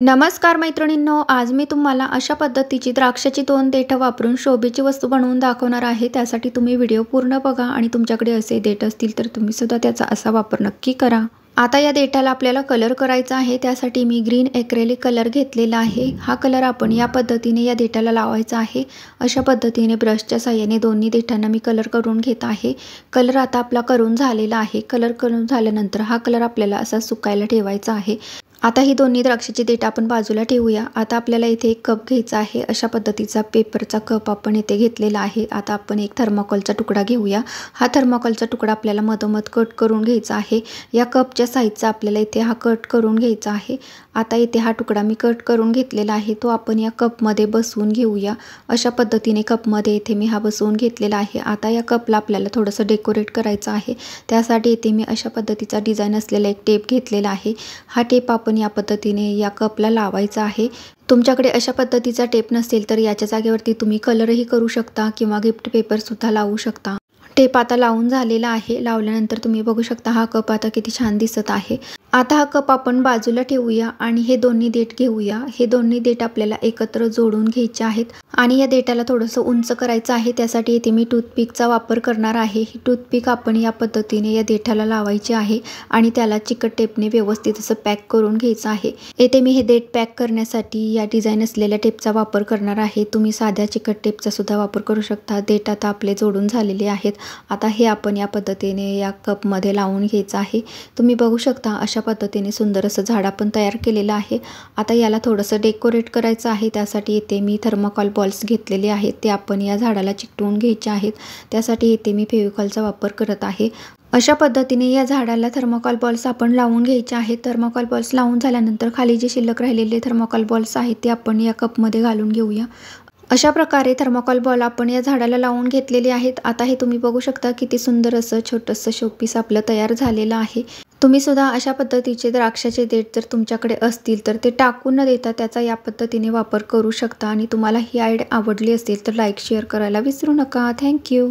नमस्कार मैत्रिणींनो, आज मी तुम्हाला अशा पद्धतीची द्राक्षाची 2 देठं वापरून शोभेची वस्तू बनवून दाखवणार आहे। त्यासाठी तुम्ही व्हिडिओ पूर्ण बघा आणि तुमच्याकडे असे देठ असतील तर तुम्ही सुद्धा त्याचा असा वापर नक्की करा। आता या देठाला आपल्याला कलर करायचा आहे। त्यासाठी मी ग्रीन ॲक्रेलिक कलर घेतलेला आहे। हा कलर आपण या पद्धतीने या देठाला लावायचा आहे। अशा पद्धतीने ब्रशच्या साहाय्याने दोन्ही देठांना मी कलर करून घेत आहे। कलर आता आपला करून झालेला आहे। कलर करून झाल्यानंतर हा कलर आपल्याला असा सुकायला ठेवायचा आहे। आता ही दोन्ही द्राक्षाची देठ आपण बाजूला ठेवूया। आता आपल्याला इथे एक कप घ्यायचा आहे। अशा पद्धतीचा पेपरचा कप आपण इथे घेतलेला आहे। आता आपण एक थर्माकोलचा तुकडा घेऊया। हा थर्माकोलचा तुकडा आपल्याला मधोमध कट करून घ्यायचा आहे। या कपच्या साइजचा आपल्याला इथे हा कट करून घ्यायचा आहे। आता इथे हा तुकडा मी कट करून घेतलेला आहे, तो आपण या कपमध्ये बसवून घेऊया। अशा पद्धतीने कपमध्ये इथे मी हा बसवून घेतलेला आहे। आता या कपला आपल्याला थोडंसं डेकोरेट करायचं आहे। त्यासाठी इथे मी अशा पद्धतीचा डिझाईन असलेला एक टेप घेतलेला आहे। हा टेप आपण या पद्धतीने या कपला लावायचा आहे। तुमच्याकडे अशा पद्धतीचा टेप नसेल तर याच्या जागेवरती तुम्ही कलरही करू शकता किंवा गिफ्ट पेपर सुद्धा लावू शकता। टेप आता लावून झालेला आहे। लावल्यानंतर तुम्ही बघू शकता हा कप आता किती छान दिसत आहे। आता हा कप आपण बाजूला ठेवूया आणि हे दोन्ही देठ घेऊया। हे दोन्ही देठ आपल्याला एकत्र जोडून घ्यायचे आहेत आणि या देठाला थोडंसं उंच करायचं आहे। त्यासाठी इथे मी टूथपिकचा वापर करणार आहे। ही टूथपिक आपण या पद्धतीने या देठाला लावायची आहे आणि त्याला चिकट टेपने व्यवस्थित असं पॅक करून घ्यायचं आहे। येथे मी हे देठ पॅक करण्यासाठी या डिझाईन असलेल्या टेपचा वापर करणार आहे। तुम्ही साध्या चिकट टेपचा सुद्धा वापर करू शकता। देठ आता आपले जोडून झालेले आहेत। आता हे आपण या पद्धतीने या कपमध्ये लावून घ्यायचं आहे। तुम्ही बघू शकता अशा पद्धतीने सुंदर असं झाड आपण तयार केलेलं आहे। आता याला थोडंसं डेकोरेट करायचं आहे। त्यासाठी इथे मी थर्माकोल बॉल्स घेतलेले आहेत, ते आपण या झाडाला चिकटवून घ्यायचे आहेत। त्यासाठी इथे मी फेविकॉलचा वापर करत आहे। अशा पद्धतीने या झाडाला थर्माकोल बॉल्स आपण लावून घ्यायचे आहेत। थर्माकोल बॉल्स लावून झाल्यानंतर खाली जे शिल्लक राहिलेले थर्माकोल बॉल्स आहेत ते आपण या कपमध्ये घालून घेऊया। अशा प्रकारे थर्माकोल बॉल आपण या झाडाला लावून घेतलेले आहेत। आता हे तुम्ही बघू शकता किती सुंदर असं छोटंसं शोपीस आपलं तयार झालेलं आहे। तुम्ही सुद्धा अशा पद्धतीचे द्राक्षाचे देठ जर तुमच्याकडे असतील तर ते टाकून न देता त्याचा या पद्धतीने वापर करू शकता। आणि तुम्हाला ही आयडिया आवडली असेल तर लाईक शेअर करायला विसरू नका। थँक्यू।